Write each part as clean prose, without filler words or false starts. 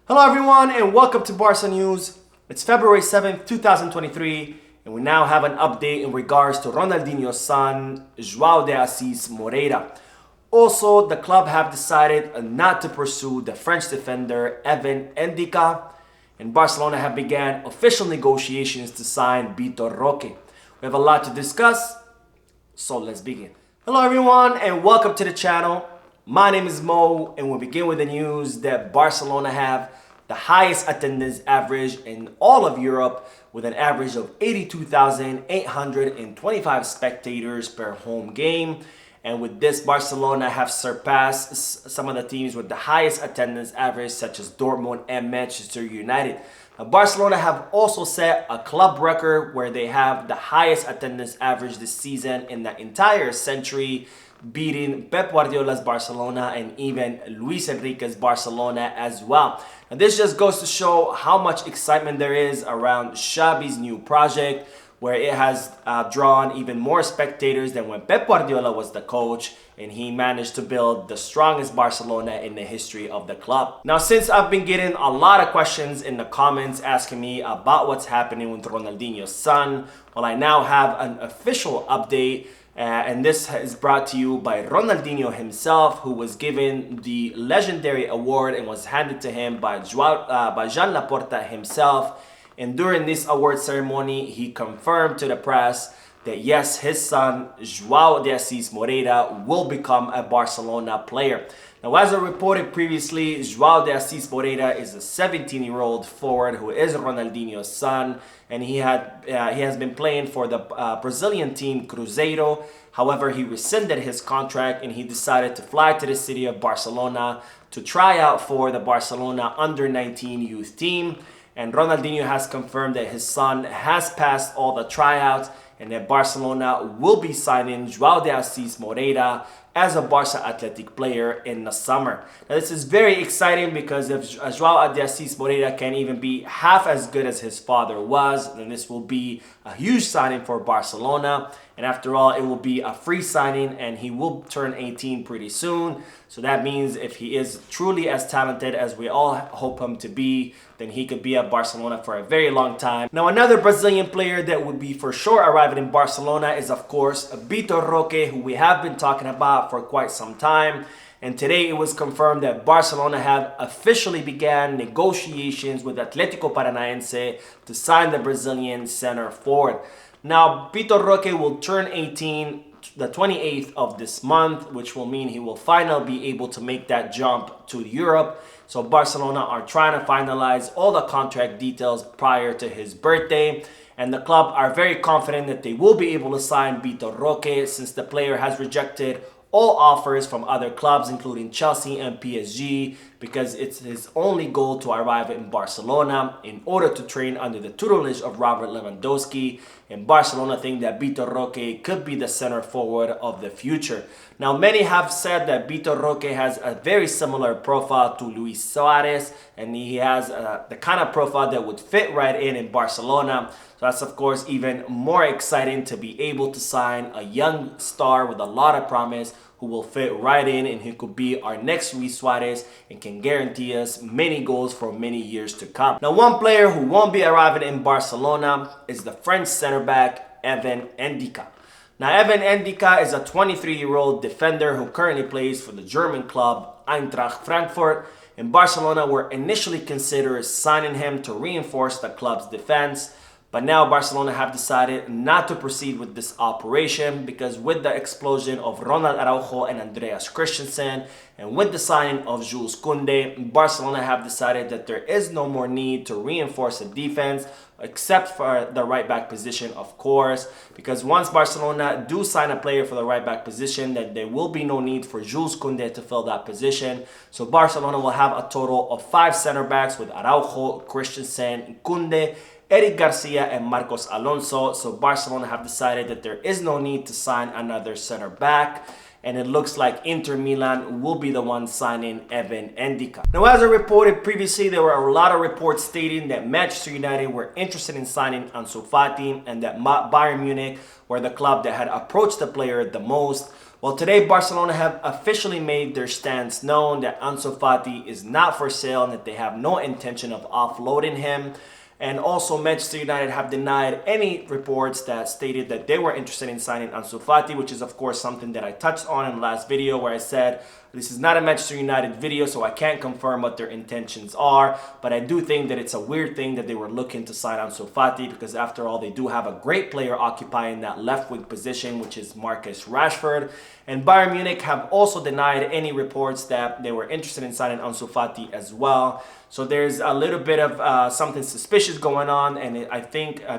Hello everyone and welcome to Barca News. It's February 7th, 2023 and we now have an update in regards to Ronaldinho's son, João de Assis Moreira. Also, the club have decided not to pursue the French defender Evan Ndicka, and Barcelona have began official negotiations to sign Vitor Roque. We have a lot to discuss, so let's begin. Hello everyone and welcome to the channel. My name is Mo and we'll begin with the news that Barcelona have the highest attendance average in all of Europe with an average of 82,825 spectators per home game. And with this, Barcelona have surpassed some of the teams with the highest attendance average such as Dortmund and Manchester United. Now, Barcelona have also set a club record where they have the highest attendance average this season in the entire century, beating Pep Guardiola's Barcelona and even Luis Enrique's Barcelona as well. And this just goes to show how much excitement there is around Xavi's new project, where it has drawn even more spectators than when Pep Guardiola was the coach and he managed to build the strongest Barcelona in the history of the club. Now, since I've been getting a lot of questions in the comments asking me about what's happening with Ronaldinho's son, well, I now have an official update. And this is brought to you by Ronaldinho himself, who was given the legendary award and was handed to him by Jean Laporta himself. And during this award ceremony, he confirmed to the press that yes, his son, João de Assis Moreira, will become a Barcelona player. Now, as I reported previously, João de Assis Moreira is a 17-year-old forward who is Ronaldinho's son, and he has been playing for the Brazilian team Cruzeiro. However, he rescinded his contract and he decided to fly to the city of Barcelona to try out for the Barcelona under-19 youth team. And Ronaldinho has confirmed that his son has passed all the tryouts and that Barcelona will be signing João de Assis Moreira as a Barca Athletic player in the summer. Now, this is very exciting because if João de Assis Moreira can even be half as good as his father was, then this will be a huge signing for Barcelona. And after all, it will be a free signing and he will turn 18 pretty soon. So that means if he is truly as talented as we all hope him to be, then he could be at Barcelona for a very long time. Now, another Brazilian player that would be for sure arriving in Barcelona is, of course, Vitor Roque, who we have been talking about for quite some time. And today it was confirmed that Barcelona have officially began negotiations with Atlético Paranaense to sign the Brazilian center forward. Now, Vitor Roque will turn 18 the 28th of this month, which will mean he will finally be able to make that jump to Europe. So Barcelona are trying to finalize all the contract details prior to his birthday. And the club are very confident that they will be able to sign Vitor Roque since the player has rejected all offers from other clubs, including Chelsea and PSG, because it's his only goal to arrive in Barcelona in order to train under the tutelage of Robert Lewandowski. And Barcelona think that Vitor Roque could be the center forward of the future. Now, many have said that Vitor Roque has a very similar profile to Luis Suarez, and he has the kind of profile that would fit right in Barcelona. So that's, of course, even more exciting to be able to sign a young star with a lot of promise who will fit right in and who could be our next Luis Suarez and can guarantee us many goals for many years to come. Now, one player who won't be arriving in Barcelona is the French center back, Evan Ndicka. Now, Evan Ndicka is a 23-year-old defender who currently plays for the German club Eintracht Frankfurt, and Barcelona were initially considering signing him to reinforce the club's defense. But now Barcelona have decided not to proceed with this operation because with the explosion of Ronald Araujo and Andreas Christensen and with the signing of Jules Koundé, Barcelona have decided that there is no more need to reinforce the defense except for the right back position, of course, because once Barcelona do sign a player for the right back position, then there will be no need for Jules Koundé to fill that position. So Barcelona will have a total of 5 center backs with Araujo, Christensen, Koundé, Eric Garcia and Marcos Alonso. So Barcelona have decided that there is no need to sign another center back. And it looks like Inter Milan will be the one signing Evan Ndicka. Now, as I reported previously, there were a lot of reports stating that Manchester United were interested in signing Ansu Fati and that Bayern Munich were the club that had approached the player the most. Well, today Barcelona have officially made their stance known that Ansu Fati is not for sale and that they have no intention of offloading him. And also Manchester United have denied any reports that stated that they were interested in signing Ansu Fati, which is of course something that I touched on in the last video where I said this is not a Manchester United video, so I can't confirm what their intentions are. But I do think that it's a weird thing that they were looking to sign Ansu Fati because after all, they do have a great player occupying that left wing position, which is Marcus Rashford. And Bayern Munich have also denied any reports that they were interested in signing Ansu Fati as well. So there's a little bit of something suspicious going on, and I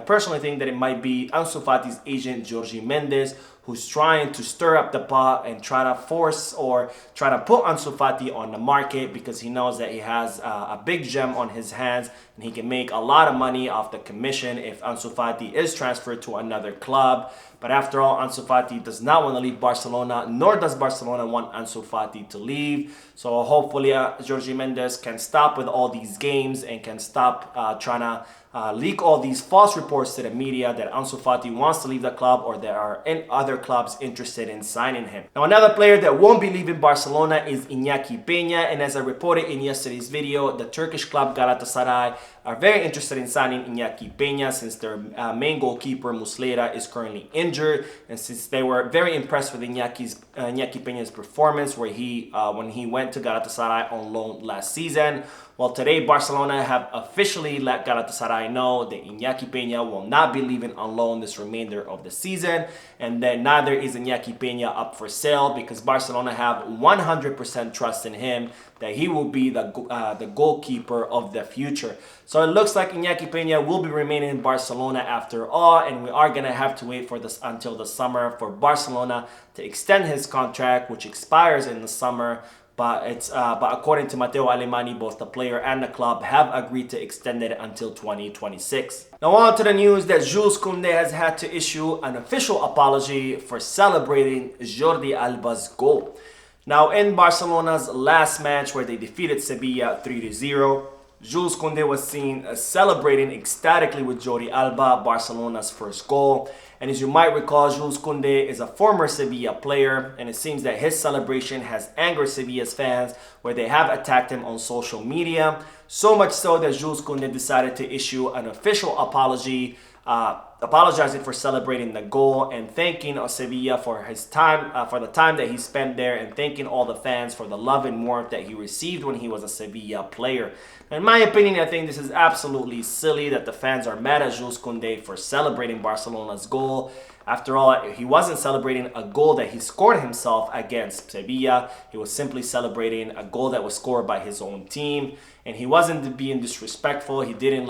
personally think that it might be Ansu Fati's agent, Jorge Mendes, who's trying to stir up the pot and try to force or try to put Ansu Fati on the market because he knows that he has a big gem on his hands and he can make a lot of money off the commission if Ansu Fati is transferred to another club. But after all, Ansu Fati does not want to leave Barcelona, nor does Barcelona want Ansu Fati to leave. So hopefully Jorge Mendes can stop with all these games and can stop trying to leak all these false reports to the media that Ansu Fati wants to leave the club or there are other clubs interested in signing him. Now, another player that won't be leaving Barcelona is Iñaki Peña, and as I reported in yesterday's video, the Turkish club Galatasaray are very interested in signing Iñaki Peña since their main goalkeeper Muslera is currently injured, and since they were very impressed with Iñaki Peña's performance when he went to Galatasaray on loan last season. Well, today Barcelona have officially let Galatasaray know that Iñaki Peña will not be leaving on loan this remainder of the season, and that neither is Iñaki Peña up for sale because Barcelona have 100% trust in him that he will be the goalkeeper of the future. So it looks like Iñaki Peña will be remaining in Barcelona after all, and we are going to have to wait for this until the summer for Barcelona to extend his contract, which expires in the summer. But according to Matteo Alemany, both the player and the club have agreed to extend it until 2026. Now on to the news that Jules Koundé has had to issue an official apology for celebrating Jordi Alba's goal. Now in Barcelona's last match where they defeated Sevilla 3-0, Jules Koundé was seen celebrating ecstatically with Jordi Alba, Barcelona's first goal. And as you might recall, Jules Koundé is a former Sevilla player, and it seems that his celebration has angered Sevilla's fans, where they have attacked him on social media. So much so that Jules Koundé decided to issue an official apology, apologizing for celebrating the goal and thanking Sevilla for his time, for the time that he spent there, and thanking all the fans for the love and warmth that he received when he was a Sevilla player. In my opinion, I think this is absolutely silly that the fans are mad at Jules Koundé for celebrating Barcelona's goal. After all, he wasn't celebrating a goal that he scored himself against Sevilla. He was simply celebrating a goal that was scored by his own team. And he wasn't being disrespectful. He didn't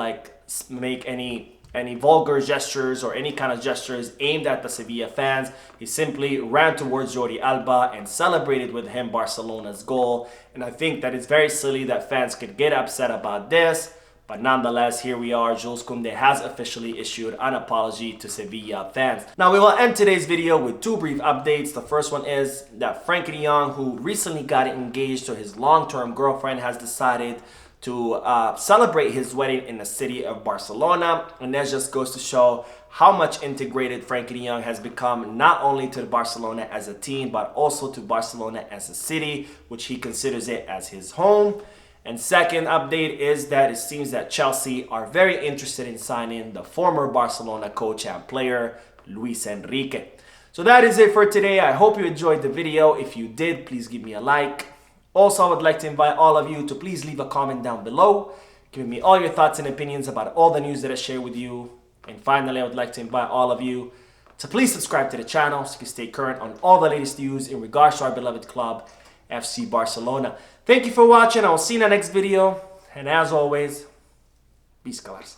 make any vulgar gestures or any kind of gestures aimed at the Sevilla fans. He simply ran towards Jordi Alba and celebrated with him Barcelona's goal. And I think that it's very silly that fans could get upset about this. But nonetheless, here we are. Jules Koundé has officially issued an apology to Sevilla fans. Now, we will end today's video with two brief updates. The first one is that Frenkie de Jong, who recently got engaged to his long-term girlfriend, has decided to celebrate his wedding in the city of Barcelona. And that just goes to show how much integrated Frenkie de Jong has become, not only to Barcelona as a team, but also to Barcelona as a city, which he considers it as his home. And second update is that it seems that Chelsea are very interested in signing the former Barcelona coach and player, Luis Enrique. So that is it for today. I hope you enjoyed the video. If you did, please give me a like. Also, I would like to invite all of you to please leave a comment down below, giving me all your thoughts and opinions about all the news that I share with you. And finally, I would like to invite all of you to please subscribe to the channel so you can stay current on all the latest news in regards to our beloved club, FC Barcelona. Thank you for watching. I will see you in the next video. And as always, peace, colors.